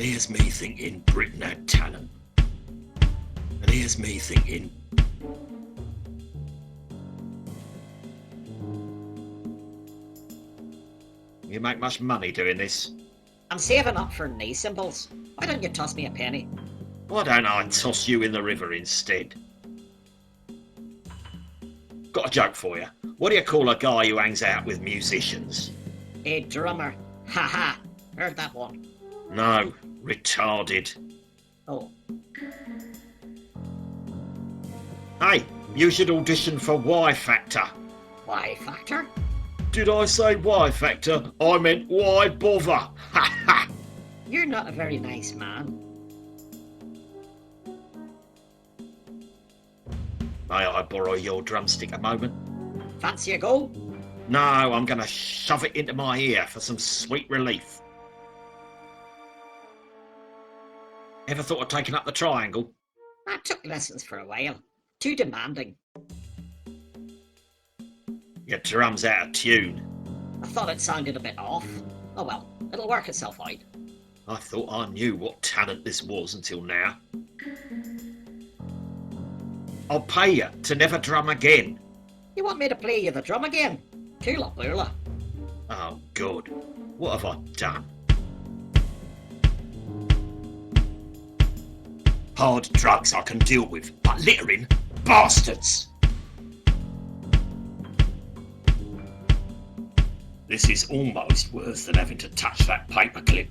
And here's me thinking Britain had talent. And here's me thinking... You make much money doing this? I'm saving up for knee symbols. Why don't you toss me a penny? Why don't I toss you in the river instead? Got a joke for you. What do you call a guy who hangs out with musicians? A drummer. Ha ha. Heard that one. No, retarded. Oh. Hey, you should audition for Y Factor. Y Factor? Did I say Y Factor? I meant why bother? Ha ha! You're not a very nice man. May I borrow your drumstick a moment? Fancy a go? No, I'm going to shove it into my ear for some sweet relief. Ever thought of taking up the triangle? I took lessons for a while. Too demanding. Your drum's out of tune. I thought it sounded a bit off. Oh well, it'll work itself out. I thought I knew what talent this was until now. I'll pay you to never drum again. You want me to play you the drum again? Coola boola. Oh, God. What have I done? Hard drugs I can deal with, but littering? Bastards! This is almost worse than having to touch that paperclip.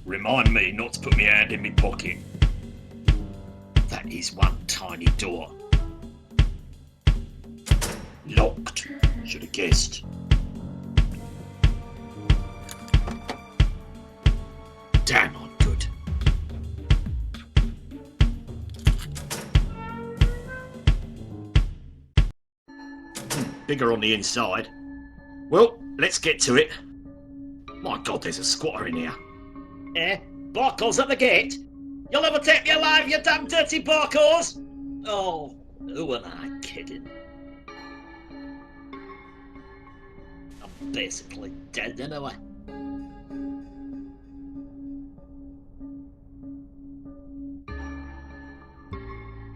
Remind me not to put my hand in my pocket. That is one tiny door. Locked. Should have guessed. Damn, I'm good. Bigger on the inside. Well, let's get to it. My God, there's a squatter in here. Barcos at the gate? You'll never take me alive, you damn dirty Barcos! Oh, who am I kidding? I'm basically dead anyway.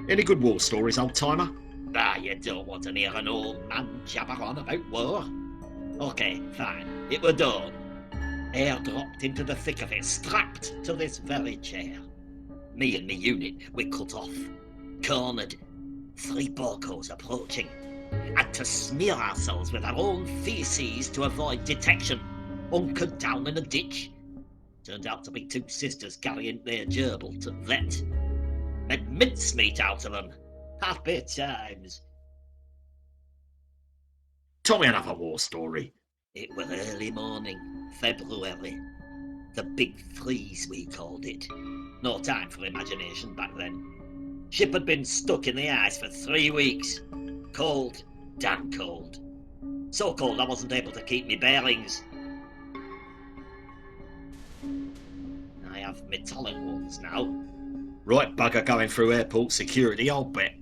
Any good war stories, old-timer? Ah, you don't want to hear an old man jabber on about war. Okay, fine. It were dawn. Air dropped into the thick of it, strapped to this very chair. Me and me unit, we cut off. Cornered. 3 Borcos approaching. Had to smear ourselves with our own feces to avoid detection. Hunkered down in a ditch. Turned out to be 2 sisters carrying their gerbil to vet. Made mincemeat out of them. Happy times. Tell me another war story. It was early morning, February. The big freeze, we called it. No time for imagination back then. Ship had been stuck in the ice for 3 weeks. Cold, damn cold. So cold I wasn't able to keep me bearings. I have metallic ones now. Right bugger going through airport security, I'll bet.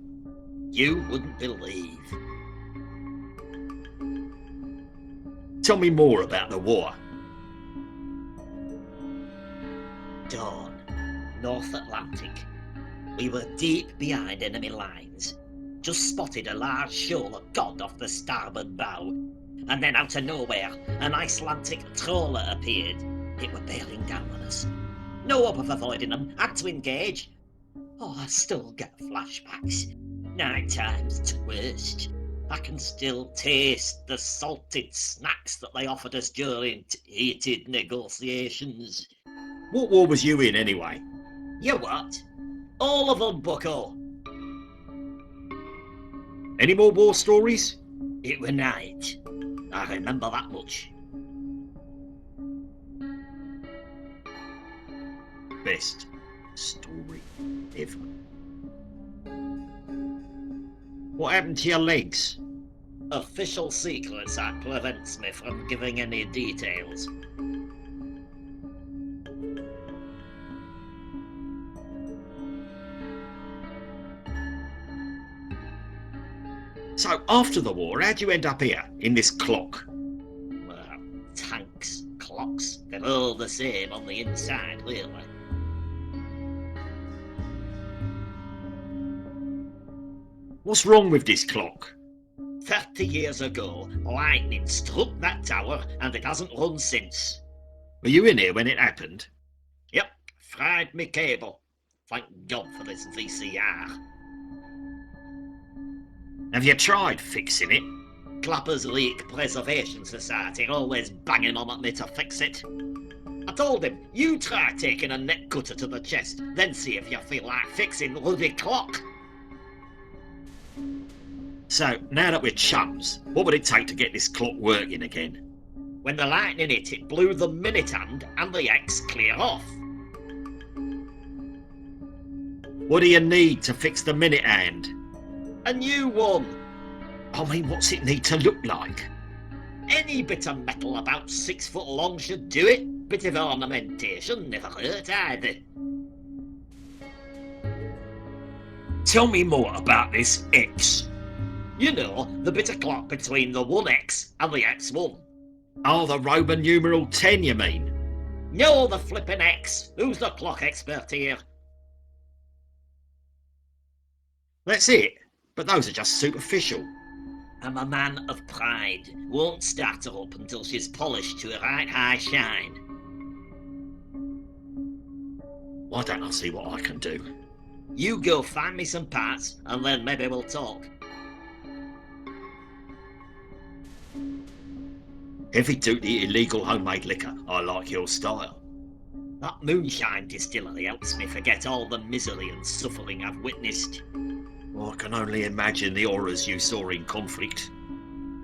You wouldn't believe. Tell me more about the war. Dawn, North Atlantic. We were deep behind enemy lines. Just spotted a large shoal of cod off the starboard bow. And then out of nowhere, an Icelandic trawler appeared. It were bearing down on us. No hope of avoiding them. Had to engage. Oh, I still get flashbacks. 9 times worst. I can still taste the salted snacks that they offered us during heated negotiations. What war was you in, anyway? You what? All of them, bucko. Any more war stories? It were night. I remember that much. Best story ever. What happened to your legs? Official Secrets Act prevents me from giving any details. So, after the war, how'd you end up here, in this clock? Tanks, clocks, clocks. They're all the same on the inside, really. What's wrong with this clock? 30 years ago, lightning struck that tower and it hasn't run since. Were you in here when it happened? Yep, fried me cable. Thank God for this VCR. Have you tried fixing it? Clappers Leak Preservation Society always banging on at me to fix it. I told him, you try taking a neck cutter to the chest, then see if you feel like fixing the bloody clock. So, now that we're chums, what would it take to get this clock working again? When the lightning hit, it blew the minute hand and the X clear off. What do you need to fix the minute hand? A new one. I mean, what's it need to look like? Any bit of metal about 6 foot long should do it. Bit of ornamentation never hurt either. Tell me more about this X. You know, the bit of clock between the 1X and the X1. Oh, the Roman numeral 10, you mean? No, the flippin' X. Who's the clock expert here? That's it. But those are just superficial. I'm a man of pride. Won't start her up until she's polished to a right high shine. Why don't I see what I can do? You go find me some parts, and then maybe we'll talk. Heavy-duty illegal homemade liquor. I like your style. That moonshine distillery helps me forget all the misery and suffering I've witnessed. Well, I can only imagine the horrors you saw in conflict.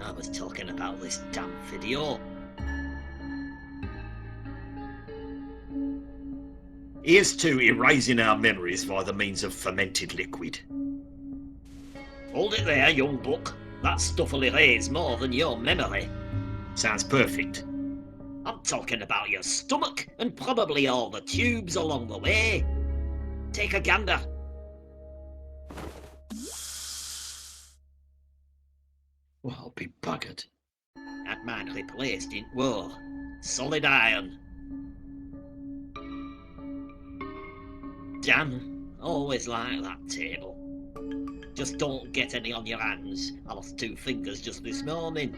I was talking about this damn video. Here's to erasing our memories by the means of fermented liquid. Hold it there, young buck. That stuff will erase more than your memory. Sounds perfect. I'm talking about your stomach and probably all the tubes along the way. Take a gander. Well, I'll be buggered. Had mine replaced in war. Solid iron. Damn, always like that table. Just don't get any on your hands. I lost 2 fingers just this morning.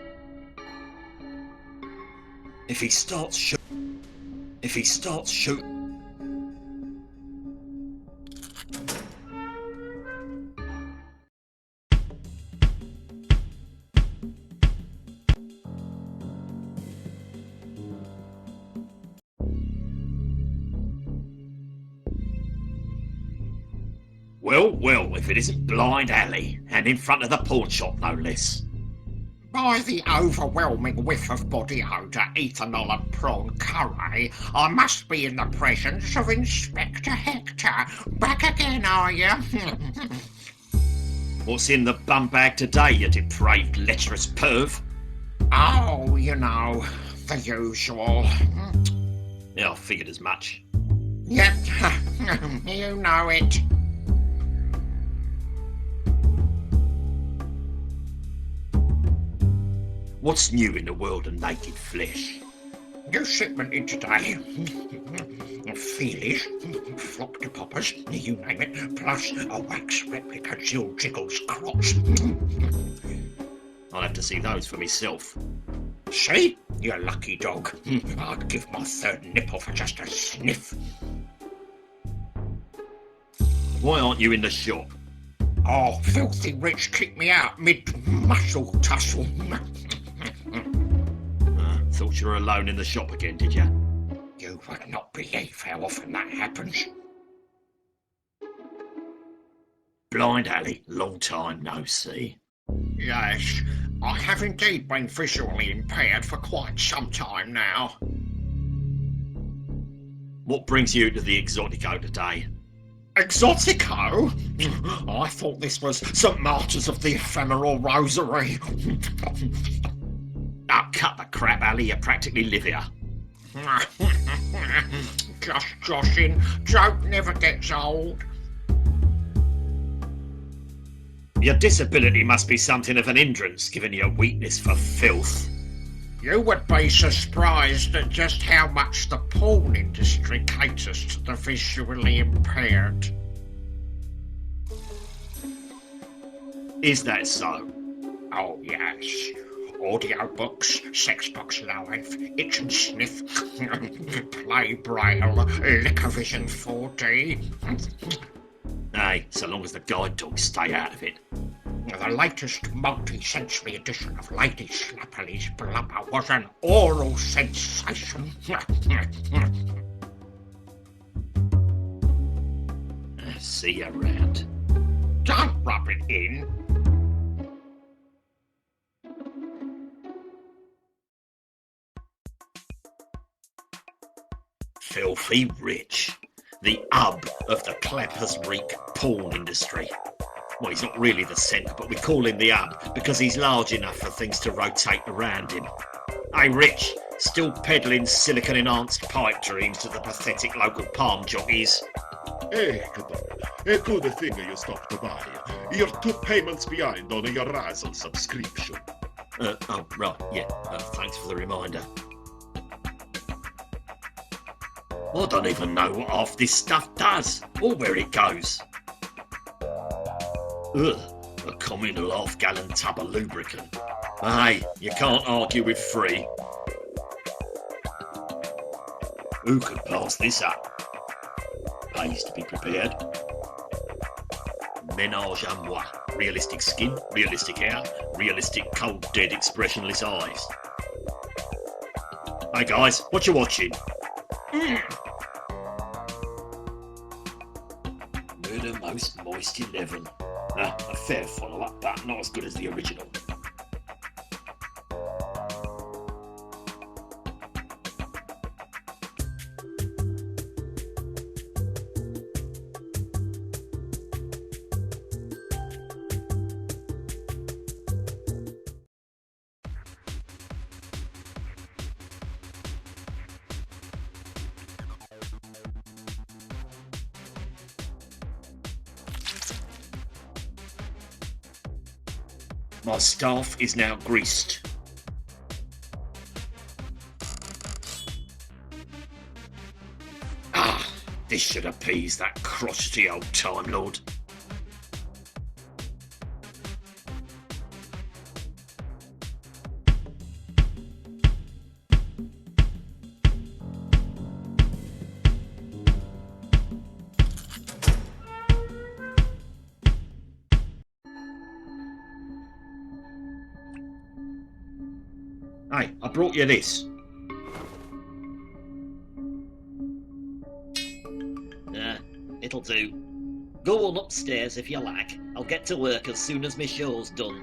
If he starts shooting... Well, if it isn't Blind Alley, and in front of the pawn shop, no less. By the overwhelming whiff of body odour, ethanol and prawn curry, I must be in the presence of Inspector Hector. Back again, are you? What's in the bum bag today, you depraved, lecherous perv? Oh, you know, the usual. Yeah, I figured as much. Yep, you know it. What's new in the world of naked flesh? New shipment in today. Feelish, flop-to-poppers, you name it, plus a wax replica Jill Jiggles crotch. I'll have to see those for myself. See? You lucky dog. I'd give my 3rd nipple for just a sniff. Why aren't you in the shop? Oh, filthy rich kicked me out mid-muscle tussle. Thought you were alone in the shop again, did you? You would not believe how often that happens. Blind Alley, long time no see. Yes, I have indeed been visually impaired for quite some time now. What brings you to the Exotico today? Exotico? I thought this was St. Martyrs of the Ephemeral Rosary. Oh, cut the crap, Alley, you practically live here. Just joshing. Joke never gets old. Your disability must be something of an hindrance, given your weakness for filth. You would be surprised at just how much the porn industry caters to the visually impaired. Is that so? Oh, yes. Audiobooks, Sex Box Live, Itch and Sniff, Play Braille, Liquorvision 4D. Hey, so long as the guide dogs stay out of it. The latest multi-sensory edition of Lady Slapperly's Blubber was an oral sensation. See you around. Don't rub it in. Filthy rich. The hub of the Clappers Reek porn industry. Well, he's not really the centre, but we call him the hub because he's large enough for things to rotate around him. Hey, Rich, still peddling silicon-enhanced pipe dreams to the pathetic local palm jockeys. Hector, a good thing you stopped by. You're 2 payments behind on your Razzle subscription. Oh, right, yeah, thanks for the reminder. I don't even know what half this stuff does, or where it goes. Ugh, a communal half-gallon tub of lubricant. Hey, you can't argue with free. Who could pass this up? Pays to be prepared. Ménage à moi. Realistic skin, realistic hair, realistic cold dead expressionless eyes. Hey guys, what you watching? Murder Most Moist 11. A fair follow-up, but not as good as the original. My staff is now greased. Ah, this should appease that crotchety old Time Lord. Hey, I brought you this. It'll do. Go on upstairs if you like. I'll get to work as soon as my show's done.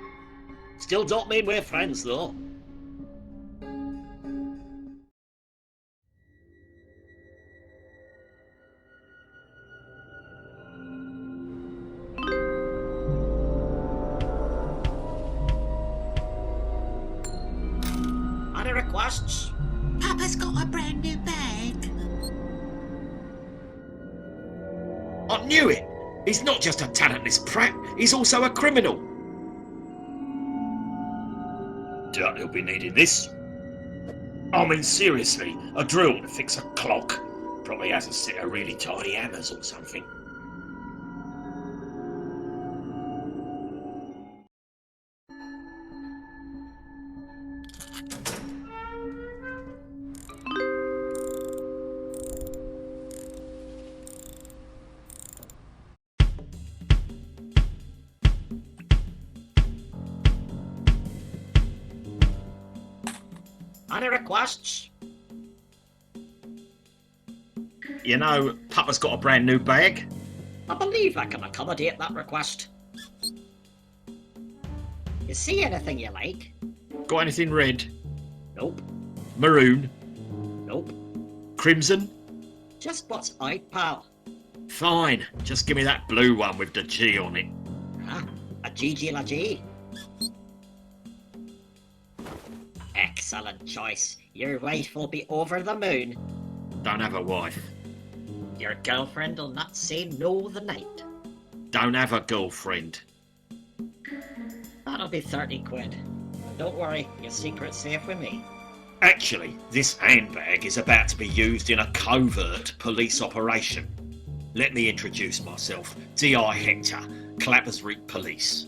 Still don't mean we're friends, though. Any requests? Papa's got a brand new bag. I knew it! He's not just a talentless prat, he's also a criminal. Doubt he'll be needing this. I mean, seriously, a drill to fix a clock. Probably has a set of really tiny hammers or something. Any requests? You know, Papa's got a brand new bag. I believe I can accommodate that request. You see anything you like? Got anything red? Nope. Maroon? Nope. Crimson? Just what's out, pal? Fine, just give me that blue one with the G on it. Huh? A GG la G? Excellent choice. Your wife will be over the moon. Don't have a wife. Your girlfriend will not say no the night. Don't have a girlfriend. That'll be 30 quid. Don't worry, your secret's safe with me. Actually, this handbag is about to be used in a covert police operation. Let me introduce myself. D.I. Hector, Clappers Reek Police.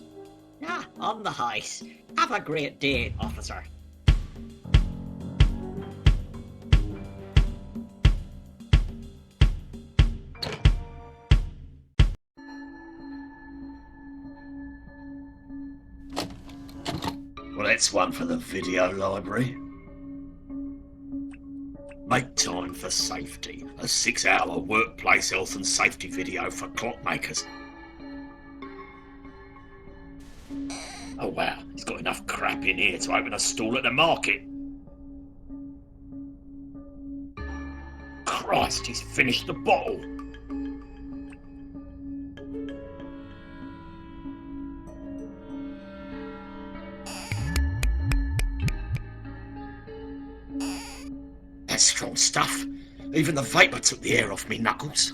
Ah, on the heist. Have a great day, officer. Well, that's one for the video library. Make time for safety. A 6-hour workplace health and safety video for clockmakers. Oh wow, he's got enough crap in here to open a stall at the market. Christ, he's finished the bottle. That's strong stuff. Even the vapour took the air off me knuckles.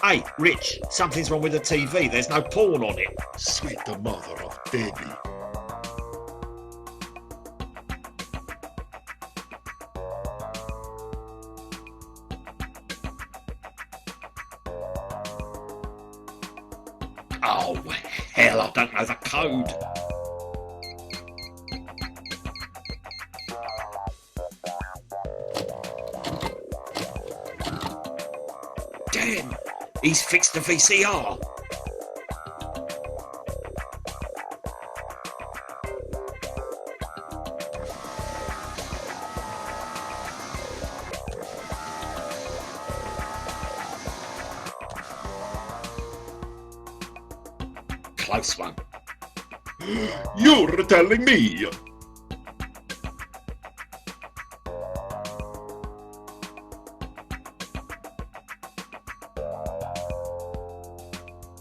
Hey, Rich, something's wrong with the TV. There's no porn on it. Sweet mother of Debbie. Oh, hell, I don't know the code. Damn, he's fixed the VCR. Close one. You're telling me?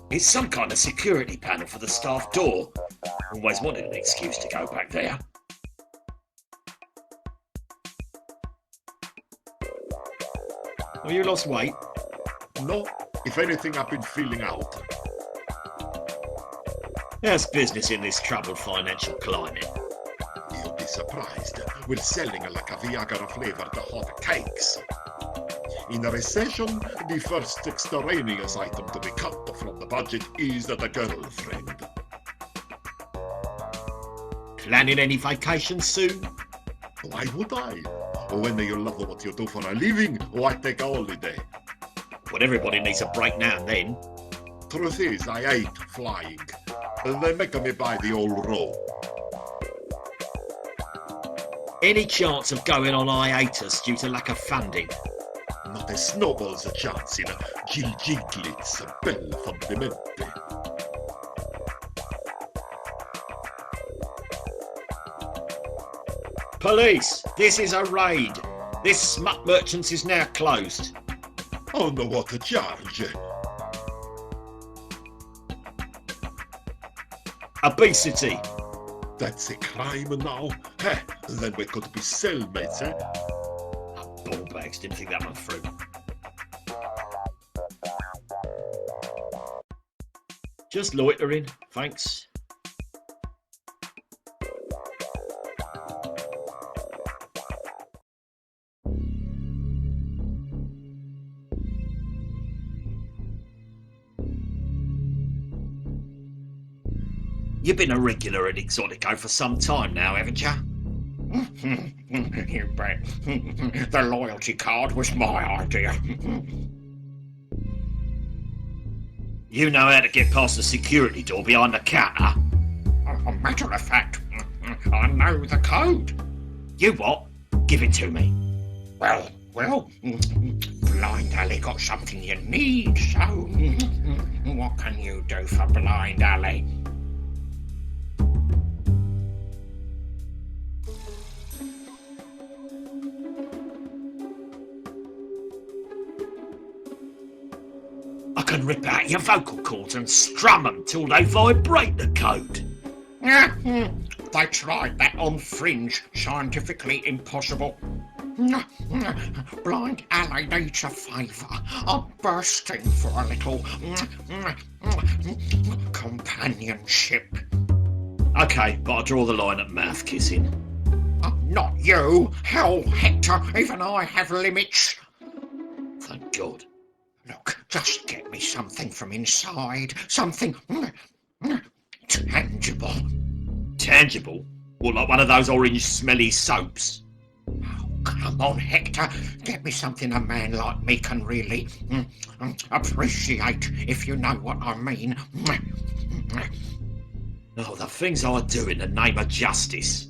It's some kind of security panel for the staff door. Always wanted an excuse to go back there. Well, you lost weight? No, if anything, I've been feeling out. How's business in this troubled financial climate? You'll be surprised. We're selling like a Viagra-flavored hot cakes. In a recession, the first extraneous item to be cut from the budget is the girlfriend. Planning any vacations soon? Why would I? When you love what you do for a living, why take a holiday? Well, everybody needs a break now and then. Truth is, I hate flying. They make me buy the old row. Any chance of going on hiatus due to lack of funding? Not a snowball's chance in Gil Giglit's bel fondamente. Police, this is a raid. This smut merchants is now closed. On what charge? Obesity. That's a crime now? Heh, then we could be cellmates, eh? Ball bags, didn't think that one through. Just loitering, thanks. You've been a regular at Exotico for some time now, haven't you? You bet. The loyalty card was my idea. You know how to get past the security door behind the counter. A matter of fact, I know the code. You what? Give it to me. Well, Blind Alley got something you need, so what can you do for Blind Alley? I can rip out your vocal cords and strum them till they vibrate the code. They tried that on Fringe. Scientifically impossible. Blind Alley needs a favour. I'm bursting for a little companionship. Okay, but I draw the line at mouth kissing. Not you. Hell, Hector, even I have limits. Thank God. Look, just get me something from inside. Something tangible. Tangible? What, like one of those orange smelly soaps? Oh, come on, Hector. Get me something a man like me can really appreciate, if you know what I mean. Oh, the things I do in the name of justice.